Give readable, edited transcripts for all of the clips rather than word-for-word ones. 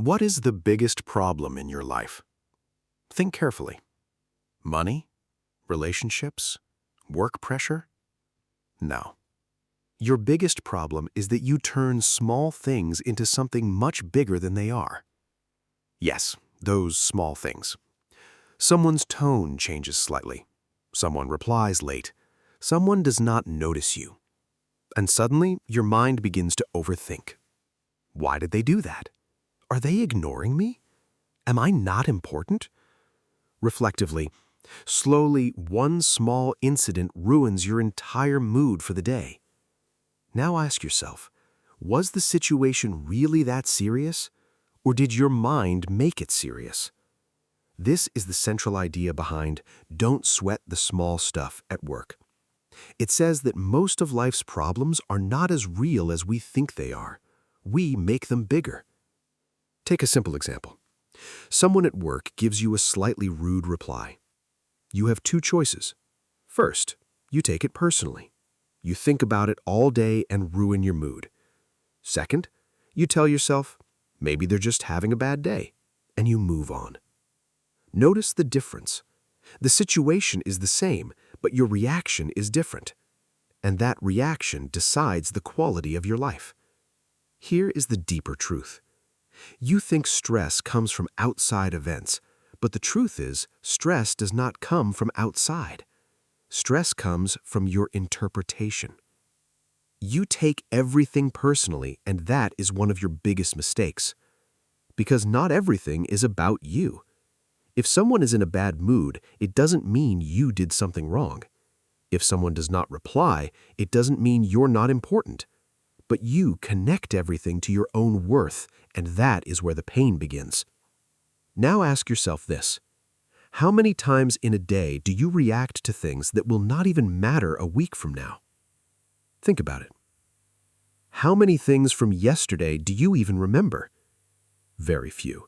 What is the biggest problem in your life? Think carefully. Money? Relationships? Work pressure? No. Your biggest problem is that you turn small things into something much bigger than they are. Yes, those small things. Someone's tone changes slightly. Someone replies late. Someone does not notice you. And suddenly, your mind begins to overthink. Why did they do that? Are they ignoring me? Am I not important? Reflectively, slowly, one small incident ruins your entire mood for the day. Now ask yourself, was the situation really that serious? Or did your mind make it serious? This is the central idea behind "Don't sweat the small stuff" at work. It says that most of life's problems are not as real as we think they are. We make them bigger. Take a simple example. Someone at work gives you a slightly rude reply. You have two choices. First, you take it personally. You think about it all day and ruin your mood. Second, you tell yourself, maybe they're just having a bad day, and you move on. Notice the difference. The situation is the same, but your reaction is different. And that reaction decides the quality of your life. Here is the deeper truth. You think stress comes from outside events, but the truth is, stress does not come from outside. Stress comes from your interpretation. You take everything personally, and that is one of your biggest mistakes. Because not everything is about you. If someone is in a bad mood, it doesn't mean you did something wrong. If someone does not reply, it doesn't mean you're not important. But you connect everything to your own worth, and that is where the pain begins. Now ask yourself this. How many times in a day do you react to things that will not even matter a week from now? Think about it. How many things from yesterday do you even remember? Very few.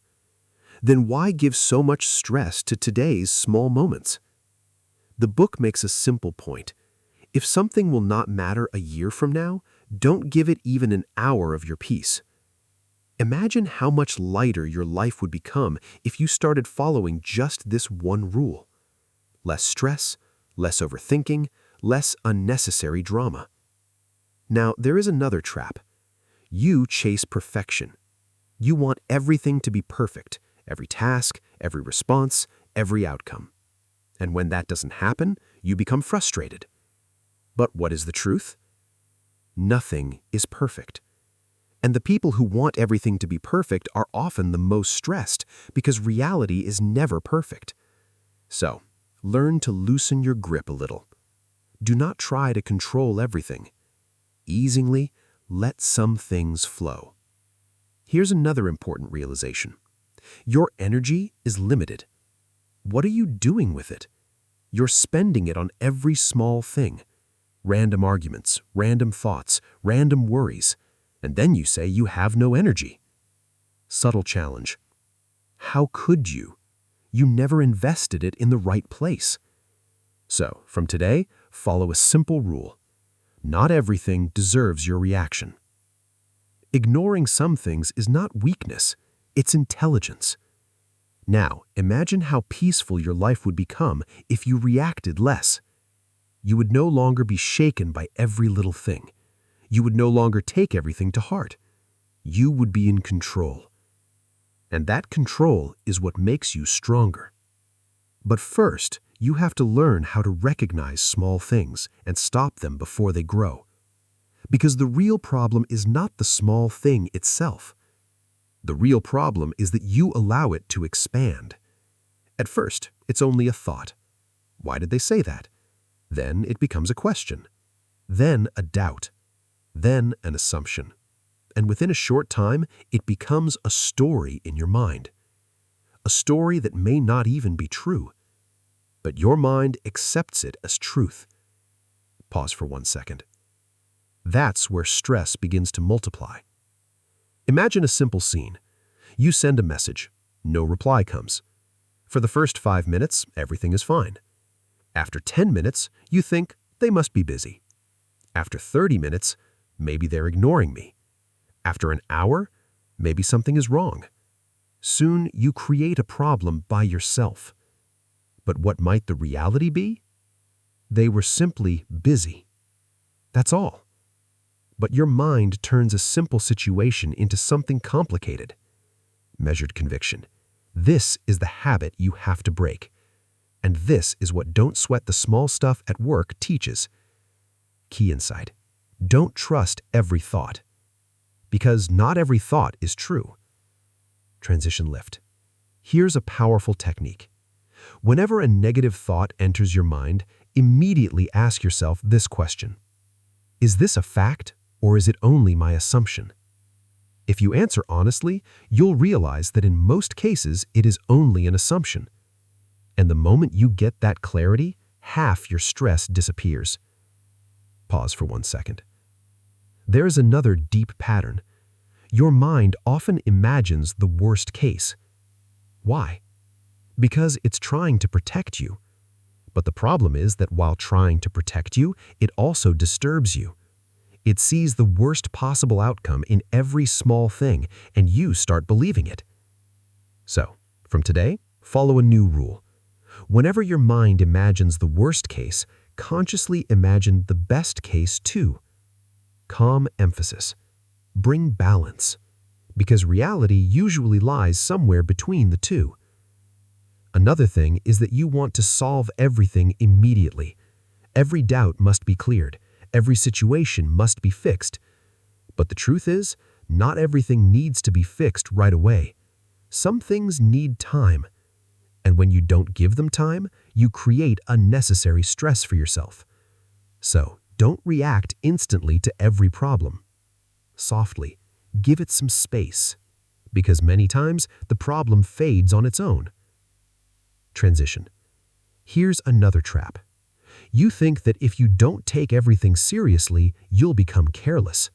Then why give so much stress to today's small moments? The book makes a simple point. If something will not matter a year from now, don't give it even an hour of your peace. Imagine how much lighter your life would become if you started following just this one rule. Less stress, less overthinking, less unnecessary drama. Now, there is another trap. You chase perfection. You want everything to be perfect, every task, every response, every outcome. And when that doesn't happen, you become frustrated. But what is the truth? Nothing is perfect. And the people who want everything to be perfect are often the most stressed because reality is never perfect. So, learn to loosen your grip a little. Do not try to control everything. Easily, let some things flow. Here's another important realization. Your energy is limited. What are you doing with it? You're spending it on every small thing. Random arguments, random thoughts, random worries. And then you say you have no energy. Subtle challenge. How could you? You never invested it in the right place. So, from today, follow a simple rule. Not everything deserves your reaction. Ignoring some things is not weakness, it's intelligence. Now, imagine how peaceful your life would become if you reacted less. You would no longer be shaken by every little thing. You would no longer take everything to heart. You would be in control. And that control is what makes you stronger. But first, you have to learn how to recognize small things and stop them before they grow. Because the real problem is not the small thing itself. The real problem is that you allow it to expand. At first, it's only a thought. Why did they say that? Then it becomes a question. Then a doubt. Then an assumption. And within a short time, it becomes a story in your mind. A story that may not even be true. But your mind accepts it as truth. Pause for 1 second. That's where stress begins to multiply. Imagine a simple scene. You send a message. No reply comes. For the first 5 minutes, everything is fine. After 10 minutes, you think they must be busy. After 30 minutes, maybe they're ignoring me. After an hour, maybe something is wrong. Soon you create a problem by yourself. But what might the reality be? They were simply busy. That's all. But your mind turns a simple situation into something complicated. Measured conviction. This is the habit you have to break. And this is what Don't Sweat the Small Stuff at Work teaches. Key insight. Don't trust every thought. Because not every thought is true. Transition lift. Here's a powerful technique. Whenever a negative thought enters your mind, immediately ask yourself this question. Is this a fact, or is it only my assumption? If you answer honestly, you'll realize that in most cases it is only an assumption. And the moment you get that clarity, half your stress disappears. Pause for 1 second. There is another deep pattern. Your mind often imagines the worst case. Why? Because it's trying to protect you. But the problem is that while trying to protect you, it also disturbs you. It sees the worst possible outcome in every small thing, and you start believing it. So, from today, follow a new rule. Whenever your mind imagines the worst case, consciously imagine the best case too. Calm emphasis. Bring balance. Because reality usually lies somewhere between the two. Another thing is that you want to solve everything immediately. Every doubt must be cleared. Every situation must be fixed. But the truth is, not everything needs to be fixed right away. Some things need time. And when you don't give them time, you create unnecessary stress for yourself. So, don't react instantly to every problem. Softly, give it some space. Because many times, the problem fades on its own. Transition. Here's another trap. You think that if you don't take everything seriously, you'll become careless.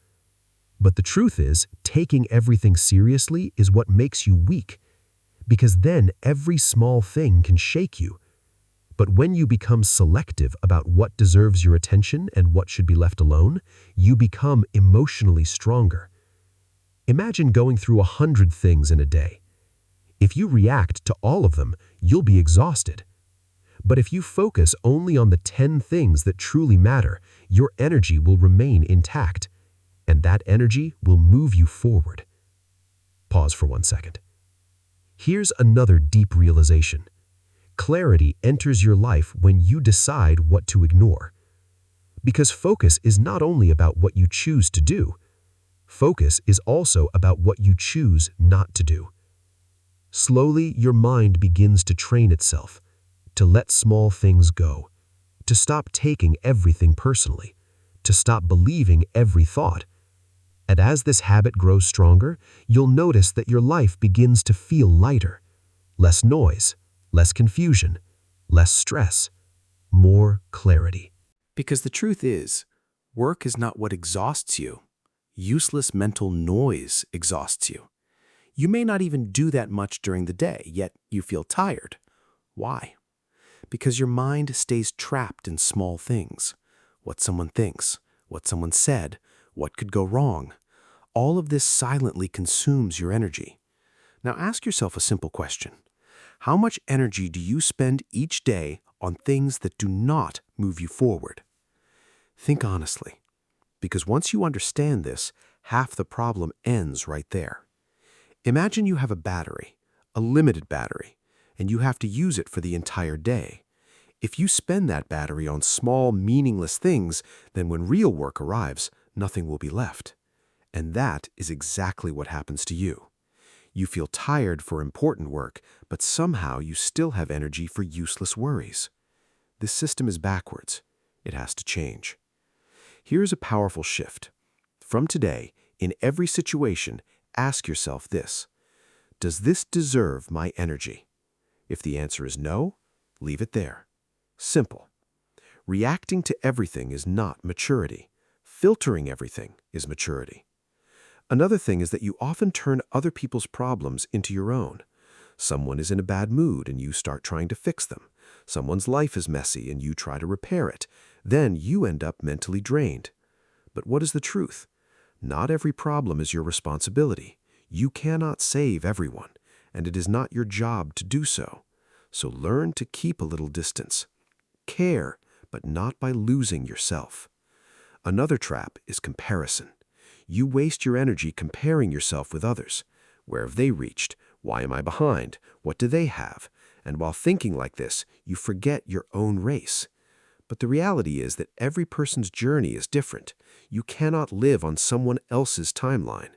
But the truth is, taking everything seriously is what makes you weak. Because then every small thing can shake you. But when you become selective about what deserves your attention and what should be left alone, you become emotionally stronger. Imagine going through 100 things in a day. If you react to all of them, you'll be exhausted. But if you focus only on the 10 things that truly matter, your energy will remain intact, and that energy will move you forward. Pause for 1 second. Here's another deep realization. Clarity enters your life when you decide what to ignore. Because focus is not only about what you choose to do, focus is also about what you choose not to do. Slowly, your mind begins to train itself, to let small things go, to stop taking everything personally, to stop believing every thought. And as this habit grows stronger, you'll notice that your life begins to feel lighter. Less noise, less confusion, less stress, more clarity. Because the truth is, work is not what exhausts you. Useless mental noise exhausts you. You may not even do that much during the day, yet you feel tired. Why? Because your mind stays trapped in small things. What someone thinks, what someone said, what could go wrong. All of this silently consumes your energy. Now ask yourself a simple question. How much energy do you spend each day on things that do not move you forward? Think honestly, because once you understand this, half the problem ends right there. Imagine you have a battery, a limited battery, and you have to use it for the entire day. If you spend that battery on small, meaningless things, then when real work arrives, nothing will be left. And that is exactly what happens to you. You feel tired for important work, but somehow you still have energy for useless worries. This system is backwards. It has to change. Here's a powerful shift. From today, in every situation, ask yourself this. Does this deserve my energy? If the answer is no, leave it there. Simple. Reacting to everything is not maturity. Filtering everything is maturity. Another thing is that you often turn other people's problems into your own. Someone is in a bad mood and you start trying to fix them. Someone's life is messy and you try to repair it. Then you end up mentally drained. But what is the truth? Not every problem is your responsibility. You cannot save everyone. and it is not your job to do so. So learn to keep a little distance. Care, but not by losing yourself. Another trap is comparison. You waste your energy comparing yourself with others. Where have they reached? Why am I behind? What do they have? And while thinking like this, you forget your own race. But the reality is that every person's journey is different. You cannot live on someone else's timeline.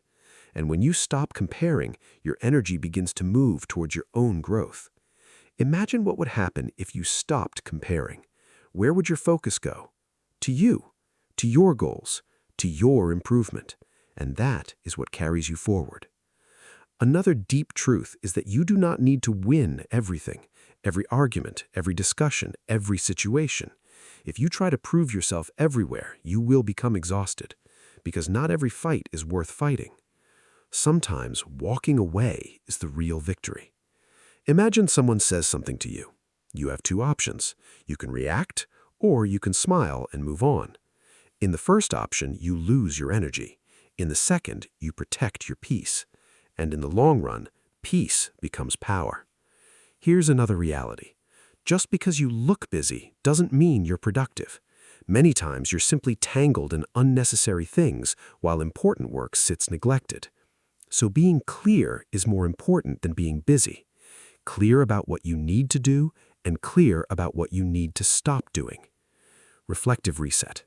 And when you stop comparing, your energy begins to move towards your own growth. Imagine what would happen if you stopped comparing. Where would your focus go? To you, to your goals, to your improvement. And that is what carries you forward. Another deep truth is that you do not need to win everything, every argument, every discussion, every situation. If you try to prove yourself everywhere, you will become exhausted, because not every fight is worth fighting. Sometimes walking away is the real victory. Imagine someone says something to you. You have two options. You can react, or you can smile and move on. In the first option, you lose your energy. In the second, you protect your peace. And in the long run, peace becomes power. Here's another reality. Just because you look busy doesn't mean you're productive. Many times you're simply tangled in unnecessary things while important work sits neglected. So being clear is more important than being busy. Clear about what you need to do and clear about what you need to stop doing. Reflective reset.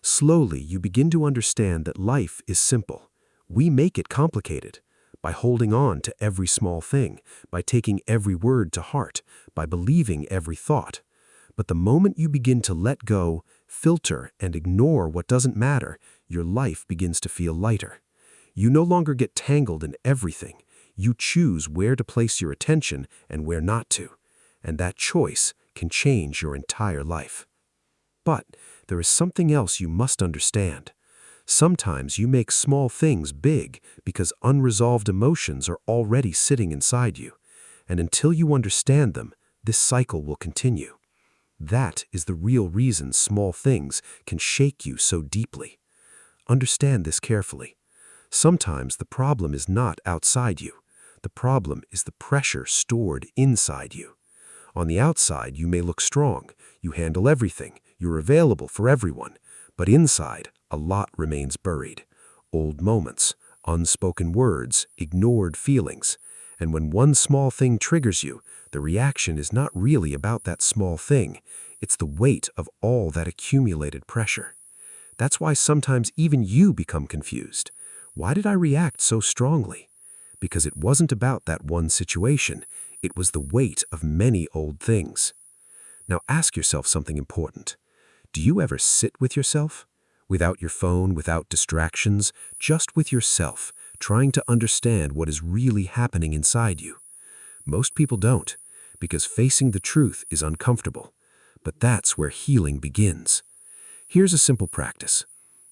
Slowly, you begin to understand that life is simple. We make it complicated. By holding on to every small thing, by taking every word to heart, by believing every thought. But the moment you begin to let go, filter, and ignore what doesn't matter, your life begins to feel lighter. You no longer get tangled in everything. You choose where to place your attention and where not to. And that choice can change your entire life. But there is something else you must understand. Sometimes you make small things big because unresolved emotions are already sitting inside you. And until you understand them, this cycle will continue. That is the real reason small things can shake you so deeply. Understand this carefully. Sometimes the problem is not outside you. The problem is the pressure stored inside you. On the outside, you may look strong. You handle everything. You're available for everyone. But inside, a lot remains buried. Old moments, unspoken words, ignored feelings. And when one small thing triggers you, the reaction is not really about that small thing. It's the weight of all that accumulated pressure. That's why sometimes even you become confused. Why did I react so strongly? Because it wasn't about that one situation. It was the weight of many old things. Now ask yourself something important. Do you ever sit with yourself? Without your phone, without distractions, just with yourself, trying to understand what is really happening inside you. Most people don't, because facing the truth is uncomfortable. But that's where healing begins. Here's a simple practice.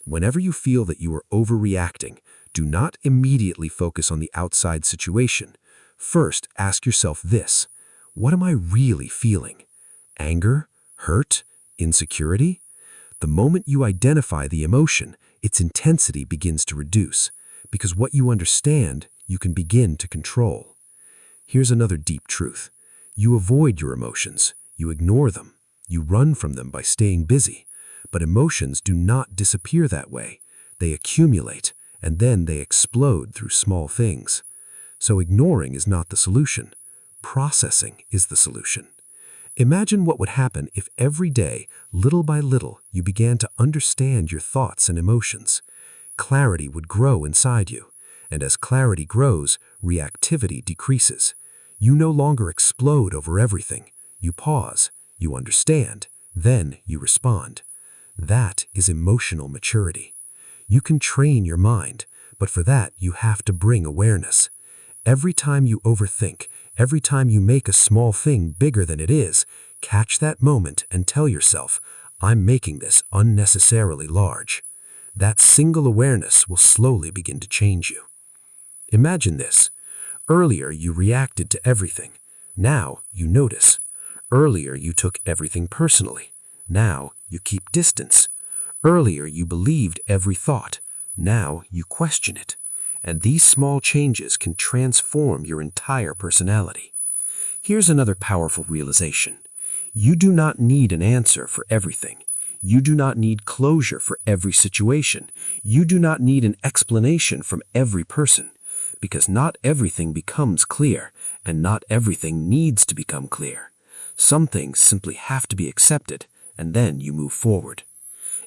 Whenever you feel that you are overreacting, do not immediately focus on the outside situation. First, ask yourself this: what am I really feeling? Anger? Hurt? Insecurity? The moment you identify the emotion, its intensity begins to reduce, because what you understand, you can begin to control. Here's another deep truth. You avoid your emotions. You ignore them. You run from them by staying busy. But emotions do not disappear that way. They accumulate, and then they explode through small things. So ignoring is not the solution. Processing is the solution. Imagine what would happen if every day, little by little, you began to understand your thoughts and emotions. Clarity would grow inside you, and as clarity grows, reactivity decreases. You no longer explode over everything. You pause, you understand, then you respond. That is emotional maturity. You can train your mind, but for that you have to bring awareness. Every time you overthink, every time you make a small thing bigger than it is, catch that moment and tell yourself, I'm making this unnecessarily large. That single awareness will slowly begin to change you. Imagine this. Earlier you reacted to everything. Now you notice. Earlier you took everything personally. Now you keep distance. Earlier you believed every thought. Now you question it. and these small changes can transform your entire personality. Here's another powerful realization. You do not need an answer for everything. You do not need closure for every situation. You do not need an explanation from every person, because not everything becomes clear, and not everything needs to become clear. Some things simply have to be accepted, and then you move forward.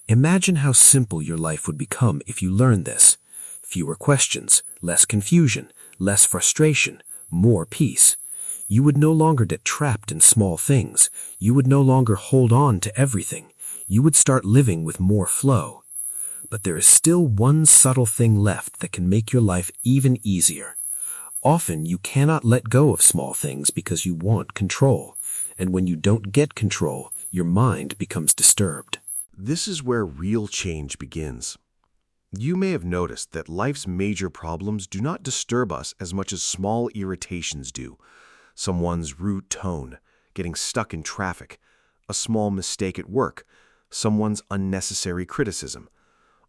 Imagine how simple your life would become if you learned this. Fewer questions, less confusion, less frustration, more peace. You would no longer get trapped in small things. You would no longer hold on to everything. You would start living with more flow. But there is still one subtle thing left that can make your life even easier. Often you cannot let go of small things because you want control. And when you don't get control, your mind becomes disturbed. This is where real change begins. You may have noticed that life's major problems do not disturb us as much as small irritations do. Someone's rude tone, getting stuck in traffic, a small mistake at work, someone's unnecessary criticism.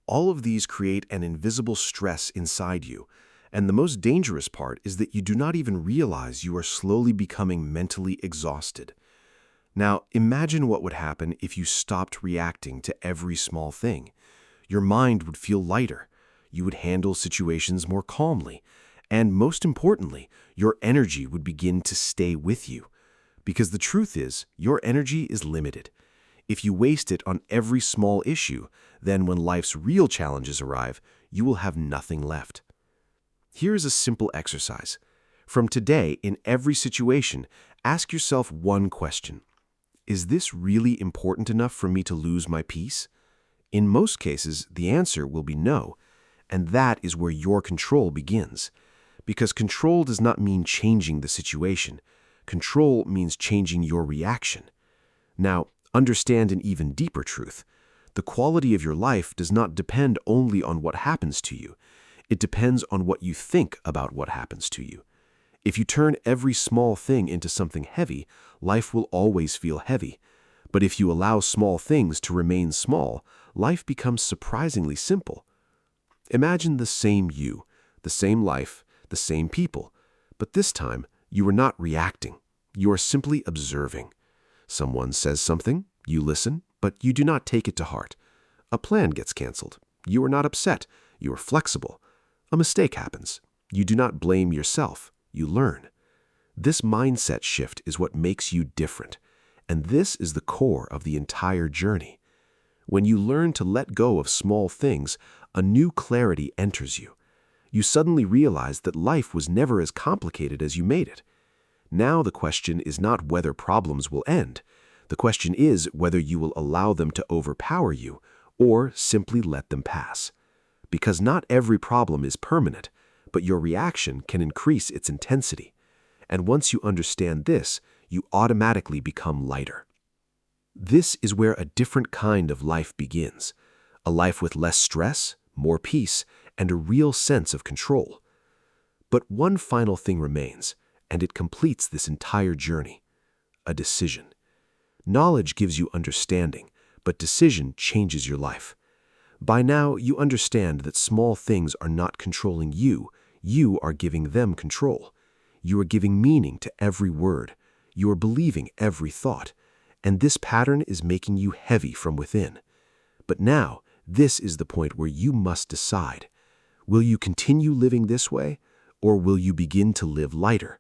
All of these create an invisible stress inside you, and the most dangerous part is that you do not even realize you are slowly becoming mentally exhausted. Now, imagine what would happen if you stopped reacting to every small thing. Your mind would feel lighter, you would handle situations more calmly, and most importantly, your energy would begin to stay with you. Because the truth is, your energy is limited. If you waste it on every small issue, then when life's real challenges arrive, you will have nothing left. Here is a simple exercise. From today, in every situation, ask yourself one question. Is this really important enough for me to lose my peace? In most cases, the answer will be no, and that is where your control begins. Because control does not mean changing the situation. Control means changing your reaction. Now, understand an even deeper truth. The quality of your life does not depend only on what happens to you. It depends on what you think about what happens to you. If you turn every small thing into something heavy, life will always feel heavy. But if you allow small things to remain small, life becomes surprisingly simple. Imagine the same you, the same life, the same people. But this time, you are not reacting. You are simply observing. Someone says something, you listen, but you do not take it to heart. A plan gets canceled. You are not upset. You are flexible. A mistake happens. You do not blame yourself. You learn. This mindset shift is what makes you different. And this is the core of the entire journey. When you learn to let go of small things, a new clarity enters you. You suddenly realize that life was never as complicated as you made it. Now the question is not whether problems will end. The question is whether you will allow them to overpower you or simply let them pass. Because not every problem is permanent, but your reaction can increase its intensity. And once you understand this, you automatically become lighter. This is where a different kind of life begins. A life with less stress, more peace, and a real sense of control. But one final thing remains, and it completes this entire journey. A decision. Knowledge gives you understanding, but decision changes your life. By now, you understand that small things are not controlling you. You are giving them control. You are giving meaning to every word. You are believing every thought. And this pattern is making you heavy from within. But now, this is the point where you must decide. Will you continue living this way, or will you begin to live lighter?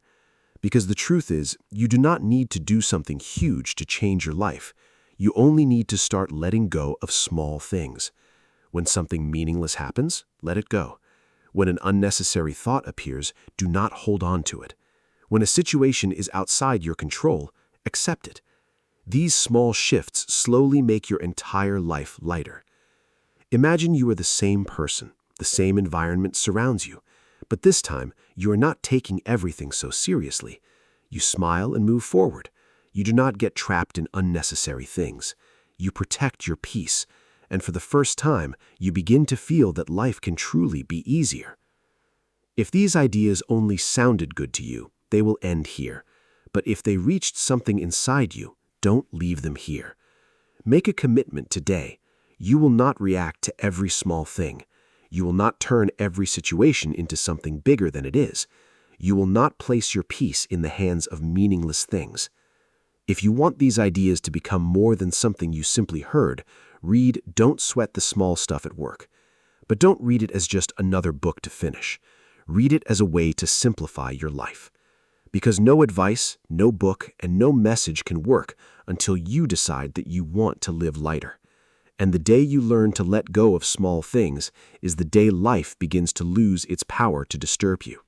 Because the truth is, you do not need to do something huge to change your life. You only need to start letting go of small things. When something meaningless happens, let it go. When an unnecessary thought appears, do not hold on to it. When a situation is outside your control, accept it. These small shifts slowly make your entire life lighter. Imagine you are the same person, the same environment surrounds you, but this time you are not taking everything so seriously. You smile and move forward. You do not get trapped in unnecessary things. You protect your peace, and for the first time, you begin to feel that life can truly be easier. If these ideas only sounded good to you, they will end here. But if they reached something inside you, don't leave them here. Make a commitment today. You will not react to every small thing. You will not turn every situation into something bigger than it is. You will not place your peace in the hands of meaningless things. If you want these ideas to become more than something you simply heard, read Don't Sweat the Small Stuff at Work. But don't read it as just another book to finish. Read it as a way to simplify your life. Because no advice, no book, and no message can work until you decide that you want to live lighter. And the day you learn to let go of small things is the day life begins to lose its power to disturb you.